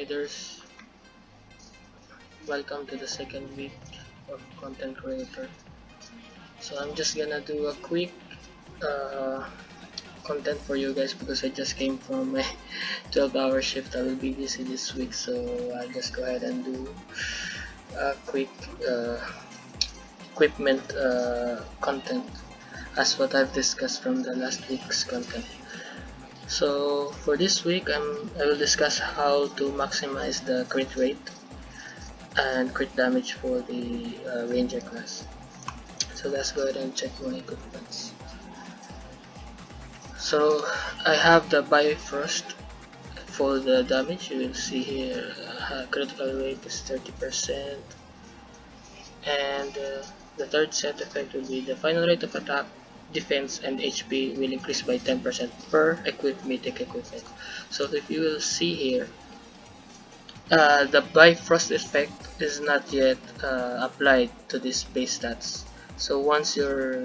traders, welcome to the second week of content creator. So I'm just gonna do a quick uh, content for you guys because I just came from a 12-hour shift. I will be busy this week, so I'll just go ahead and do a quick equipment content as what I've discussed from the last week's content. So for this week, I will discuss how to maximize the crit rate and crit damage for the ranger class. So let's go ahead and check my equipments. So I have the Bifrost for the damage. You will see here critical rate is 30%, and the third set effect will be the final rate of attack, defense, and HP will increase by 10% per equipped mythic equipment. So if you will see here, the Bifrost effect is not yet applied to this base stats. So once you're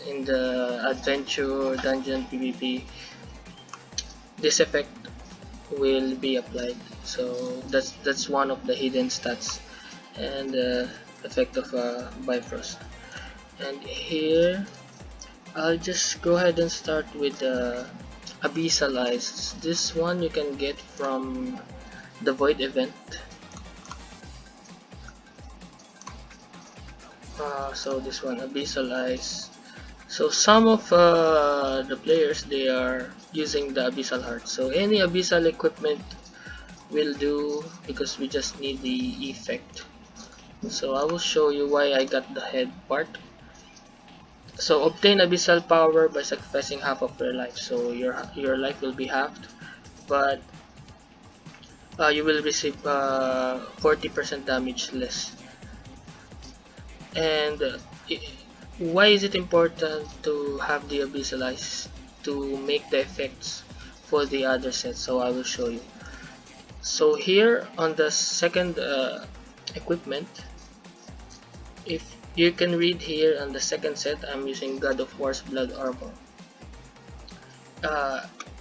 in the adventure dungeon PvP, this effect will be applied. So that's one of the hidden stats and effect of Bifrost. And here I'll just go ahead and start with the Abyssal Eyes. This one you can get from the Void event. So this one, Abyssal Eyes. So some of the players, they are using the Abyssal Heart. So any Abyssal equipment will do because we just need the effect. So I will show you why I got the head part. So obtain Abyssal power by sacrificing half of your life. So your life will be halved, but you will receive 40% damage less. And why is it important to have the Abyssal Eyes? To make the effects for the other set. So I will show you. So here on the second equipment, if you can read here on the second set, I'm using God of War's Blood Armor.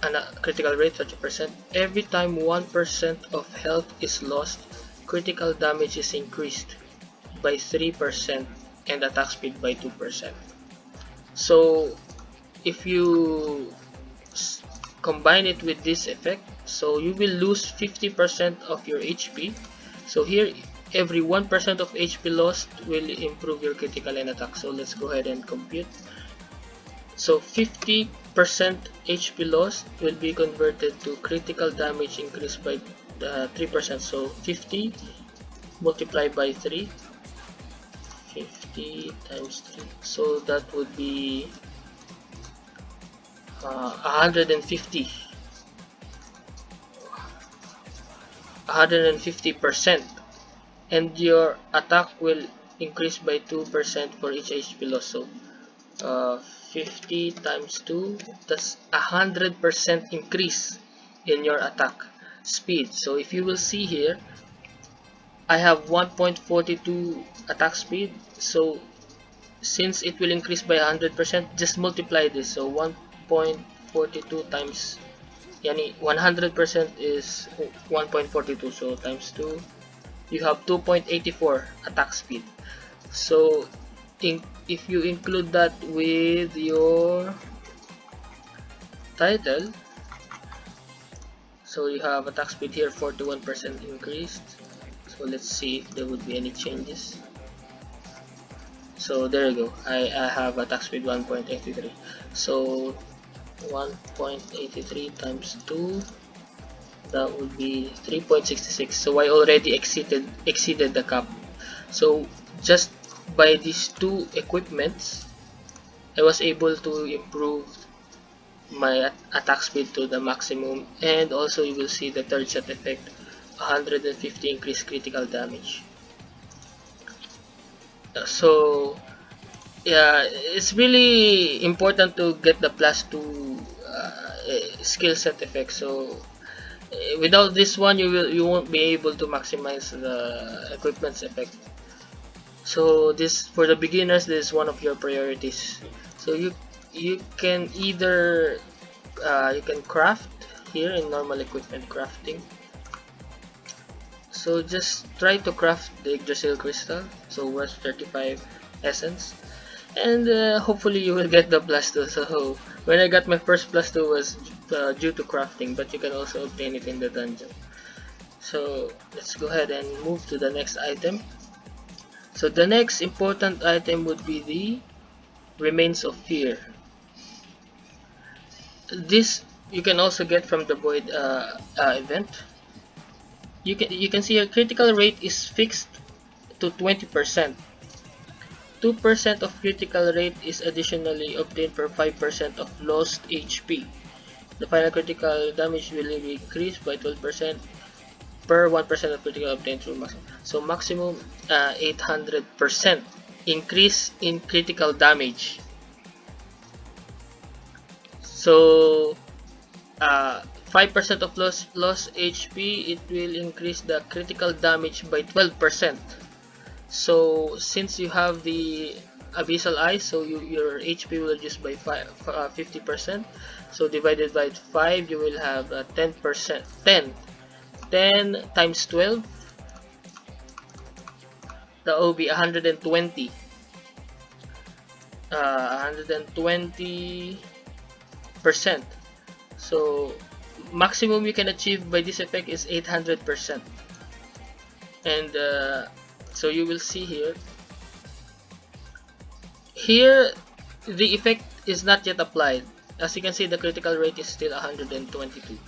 And a critical rate 30%. Every time 1% of health is lost, critical damage is increased by 3% and attack speed by 2%. So if you combine it with this effect, so you will lose 50% of your HP. So here every 1% of HP lost will improve your critical and attack. So let's go ahead and compute. So 50% HP lost will be converted to critical damage increased by 3%. So 50 multiplied by 3, 50 times 3. So that would be 150%, and your attack will increase by 2% for each HP loss. So 50 times 2, that's 100% increase in your attack speed. So if you will see here, I have 1.42 attack speed. So since it will increase by 100%, just multiply this. So 1.42 times, yani 100% is 1.42, so times 2, you have 2.84 attack speed. So if you include that with your title, so you have attack speed here 41% increased. So let's see if there would be any changes. So there you go, I have attack speed 1.83. So 1.83 times 2, that would be 3.66. So I already exceeded the cap. So just by these two equipments, I was able to improve my attack speed to the maximum, and also you will see the third set effect, 150 increased critical damage. So yeah, it's really important to get the +2 skill set effect. So without this one, you won't be able to maximize the equipment's effect. So this, for the beginners, this is one of your priorities. So you can either you can craft here in normal equipment crafting. So just try to craft the Yggdrasil crystal, so worth 35 essence, and hopefully you will get the plus 2. So when I got my first plus 2 was due to crafting, but you can also obtain it in the dungeon. So let's go ahead and move to the next item. So the next important item would be the Remains of Fear. This you can also get from the Void event. You can see your critical rate is fixed to 20%. 2% of critical rate is additionally obtained per 5% of lost HP. The final critical damage will be increased by 12% per 1% of critical obtained through maximum. So maximum 800% increase in critical damage. So 5% of lost HP, it will increase the critical damage by 12%. So since you have the Abyssal Eyes, so your HP will reduce by 50%. So divided by 5, you will have 10%. 10 times 12, that will be 120. 120%. So maximum you can achieve by this effect is 800%. And so you will see here the effect is not yet applied. As you can see, the critical rate is still 122,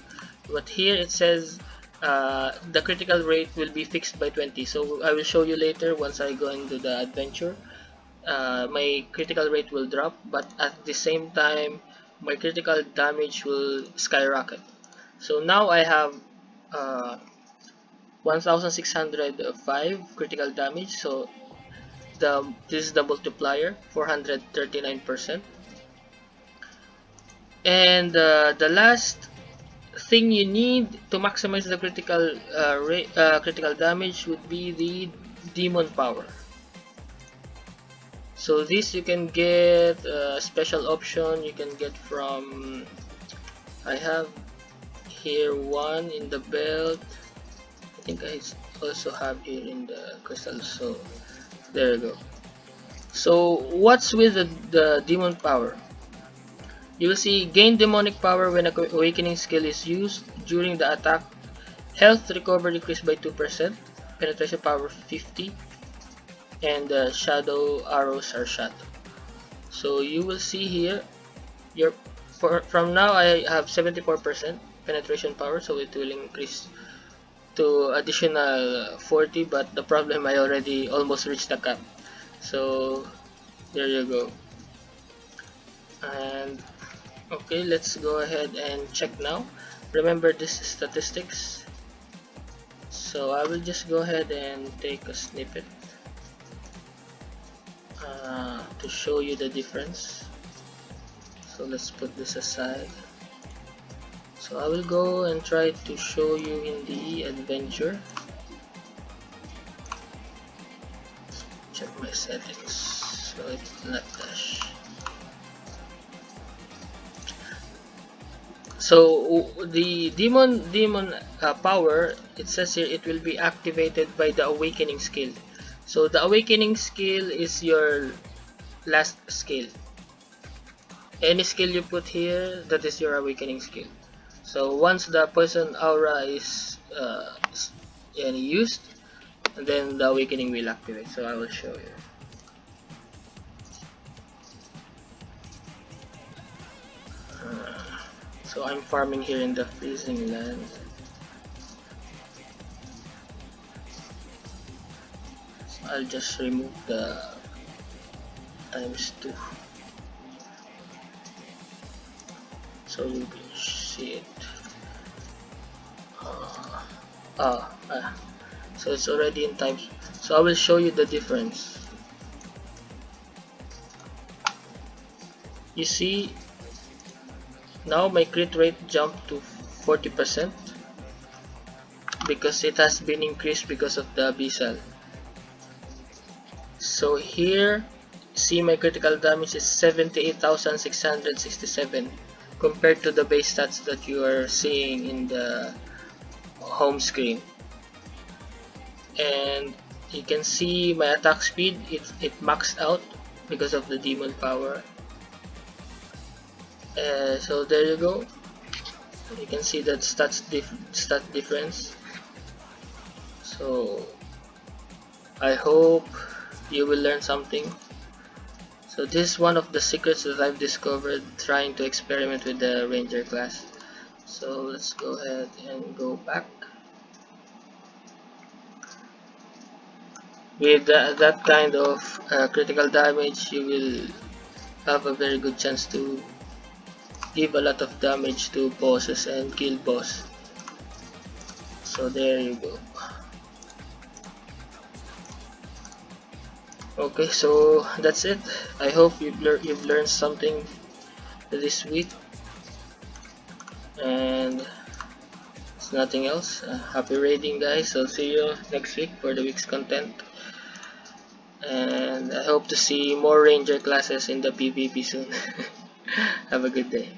but here it says the critical rate will be fixed by 20. So I will show you later once I go into the adventure. My critical rate will drop, but at the same time my critical damage will skyrocket. So now I have 1605 critical damage. So this is the multiplier, 439%. And the last thing you need to maximize the critical damage would be the demon power. So this you can get a special option you can get from, I have here one in the belt. I think I also have here in the crystal. So there you go. So what's with the demon power? You will see gain demonic power when awakening skill is used during the attack. Health recovery decreased by 2%. Penetration power 50. And shadow arrows are shot. So you will see here from now I have 74% penetration power, so it will increase to additional 40, but the problem, I already almost reached the cap. So there you go. And okay, let's go ahead and check now. Remember, this is statistics, so I will just go ahead and take a snippet to show you the difference. So let's put this aside. So I will go and try to show you in the adventure. Check my settings so it's not dash. So the demon power, it says here it will be activated by the awakening skill. So the awakening skill is your last skill. Any skill you put here, that is your awakening skill. So once the poison aura is used, then the awakening will activate. So I will show you. So I'm farming here in the freezing land. So I'll just remove the times 2. So you can see it. So it's already in times. So I will show you the difference. You see, now my crit rate jumped to 40% because it has been increased because of the abyssal. So here, see, my critical damage is 78,667 compared to the base stats that you are seeing in the home screen. and you can see my attack speed, it maxed out because of the demon power. So there you go, you can see that stat difference. So I hope you will learn something. So this is one of the secrets that I've discovered trying to experiment with the ranger class. So let's go ahead and go back. With that kind of critical damage, you will have a very good chance to give a lot of damage to bosses and kill boss. So there you go. Okay, so that's it. I hope you've learned something this week, and it's nothing else. Happy raiding, guys. I'll see you next week for the week's content, and I hope to see more ranger classes in the PvP soon. Have a good day.